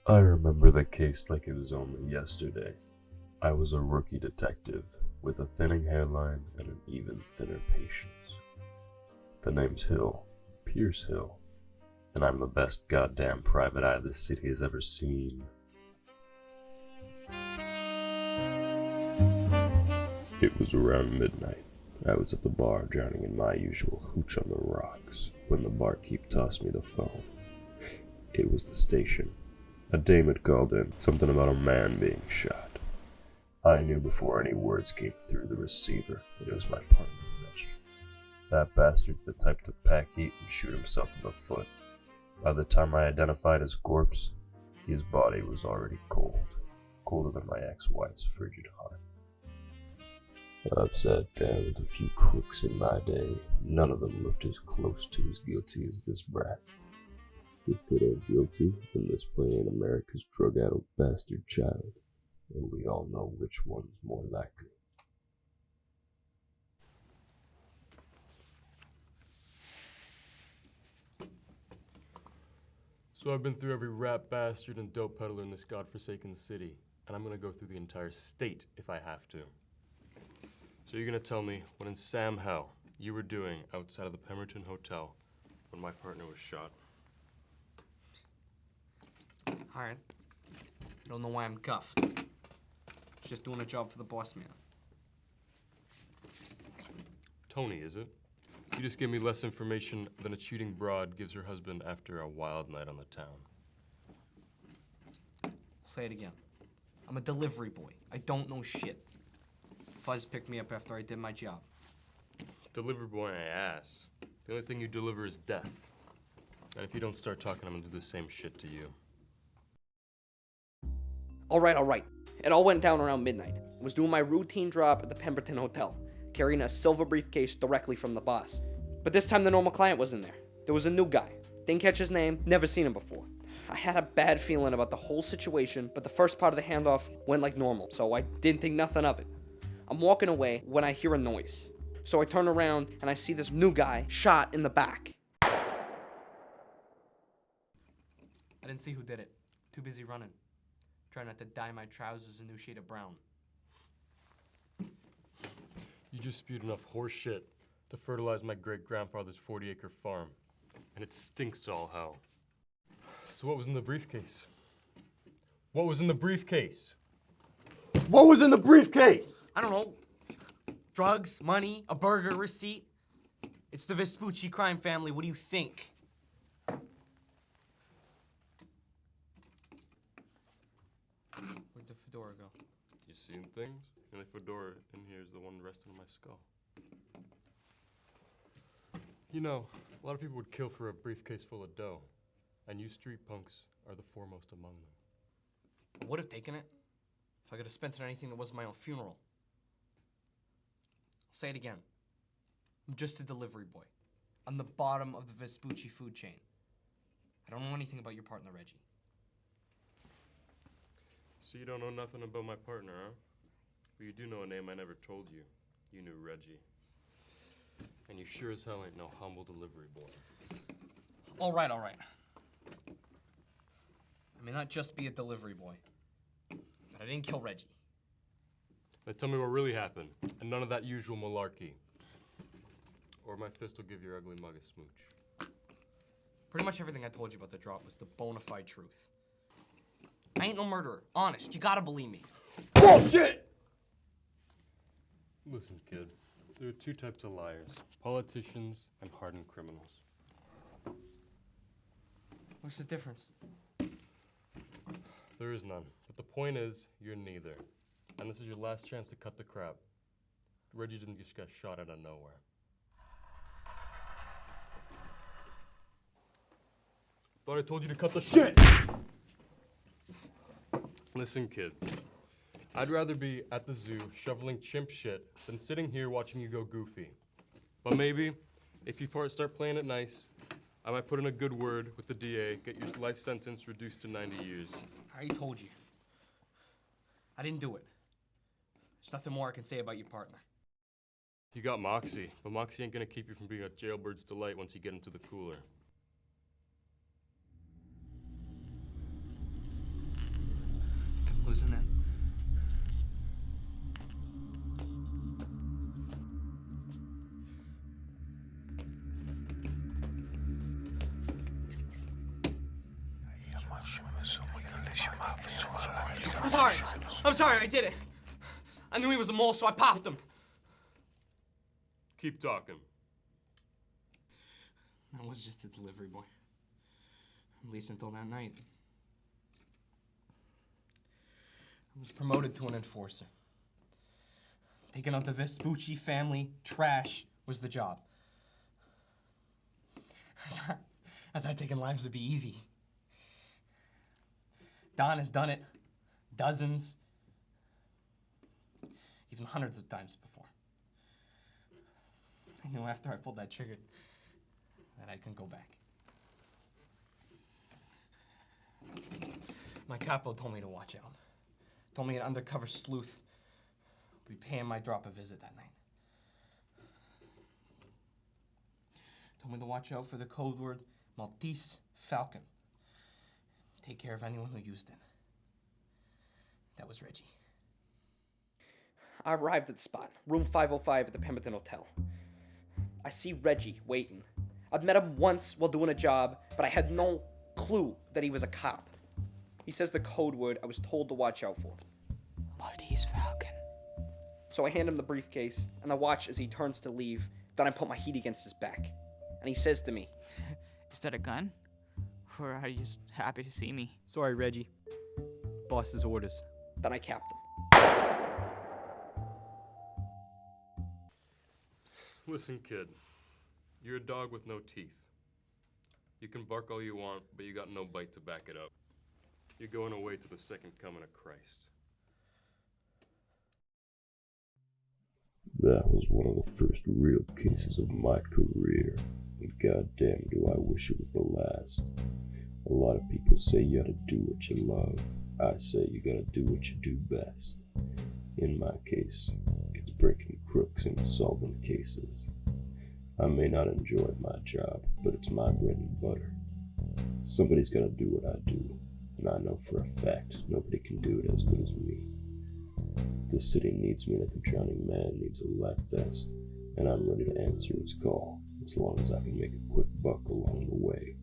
I remember the case like it was only yesterday. I was a rookie detective with a thinning hairline and an even thinner patience. The name's Hill, Pierce Hill, and I'm the best goddamn private eye the city has ever seen. It was around midnight. I was at the bar drowning in my usual hooch on the rocks when the barkeep tossed me the phone. It was the station. A dame had called in, something about a man being shot. I knew before any words came through the receiver that it was my partner, Reggie. That bastard's the type to pack heat and shoot himself in the foot. By the time I identified his corpse, his body was already cold. Colder than my ex-wife's frigid heart. I've sat down with a few crooks in my day. None of them looked as close to as guilty as this brat. If they ain't guilty, then this boy ain't America's drug-addled bastard child. And we all know which one's more likely. So I've been through every rat bastard and dope peddler in this godforsaken city, and I'm gonna go through the entire state if I have to. So you're gonna tell me what in Sam hell you were doing outside of the Pemberton Hotel when my partner was shot. Arndt, you don't know why I'm guffed. Just doing a job for the boss man. Tony, is it? You just gave me less information than a cheating broad gives her husband after a wild night on the town. I'll say it again. I'm a delivery boy. I don't know shit. Fuzz picked me up after I did my job. Delivery boy my ass. The only thing you deliver is death. And if you don't start talking, I'm gonna do the same shit to you. All right. It all went down around midnight. I was doing my routine drop at the Pemberton Hotel, carrying a silver briefcase directly from the boss. But this time the normal client wasn't there. There was a new guy. Didn't catch his name, never seen him before. I had a bad feeling about the whole situation, but the first part of the handoff went like normal, so I didn't think nothing of it. I'm walking away when I hear a noise. So I turn around and I see this new guy shot in the back. I didn't see who did it. Too busy running. Trying not to dye my trousers a new shade of brown. You just spewed enough horse shit to fertilize my great-grandfather's 40-acre farm. And it stinks to all hell. So what was in the briefcase? What was in the briefcase? What was in the briefcase? I don't know. Drugs, money, a burger receipt. It's the Vespucci crime family. What do you think? Where'd the fedora go? You seen things? The only fedora in here is the one resting on my skull. You know, a lot of people would kill for a briefcase full of dough, and you street punks are the foremost among them. I would have taken it if I could have spent it on anything that wasn't my own funeral. I'll say it again. I'm just a delivery boy. I'm the bottom of the Vespucci food chain. I don't know anything about your partner, Reggie. So you don't know nothing about my partner, huh? But you do know a name I never told you. You knew Reggie. And you sure as hell ain't no humble delivery boy. All right. I may not just be a delivery boy, but I didn't kill Reggie. Now tell me what really happened, and none of that usual malarkey. Or my fist will give your ugly mug a smooch. Pretty much everything I told you about the drop was the bona fide truth. I ain't no murderer. Honest, you gotta believe me. Bullshit! Listen, kid. There are two types of liars. Politicians and hardened criminals. What's the difference? There is none. But the point is, you're neither. And this is your last chance to cut the crap. Reggie didn't just get shot out of nowhere. Thought I told you to cut the shit! Listen, kid. I'd rather be at the zoo shoveling chimp shit than sitting here watching you go goofy. But maybe, if you start playing it nice, I might put in a good word with the DA, get your life sentence reduced to 90 years. I already told you. I didn't do it. There's nothing more I can say about your partner. You got moxie, but moxie ain't gonna keep you from being a jailbird's delight once you get into the cooler. Who's in there? I'm sorry, I did it. I knew he was a mole, so I popped him. Keep talking. I was just a delivery boy. At least until that night. I was promoted to an enforcer. Taking out the Vespucci family trash was the job. I thought taking lives would be easy. Don has done it dozens, even hundreds of times before. I knew after I pulled that trigger that I couldn't go back. My capo told me to watch out. Told me an undercover sleuth would be paying my drop a visit that night. Told me to watch out for the code word Maltese Falcon. Take care of anyone who used it. That was Reggie. I arrived at the spot, room 505 at the Pemberton Hotel. I see Reggie waiting. I'd met him once while doing a job, but I had no clue that he was a cop. He says the code word I was told to watch out for. Maltese Falcon. So I hand him the briefcase, and I watch as he turns to leave. Then I put my heat against his back. And he says to me, Is that a gun? Or are you just happy to see me? Sorry, Reggie. Boss's orders. then I capped him. Listen, kid. You're a dog with no teeth. You can bark all you want, but you got no bite to back it up. You're going away to the second coming of Christ. That was one of the first real cases of my career, and goddamn do I wish it was the last. A lot of people say you gotta do what you love. I say you gotta do what you do best. In my case, it's breaking crooks and solving cases. I may not enjoy my job, but it's my bread and butter. Somebody's gotta do what I do, and I know for a fact nobody can do it as good as me. The city needs me like a drowning man needs a life vest, and I'm ready to answer its call, as long as I can make a quick buck along the way.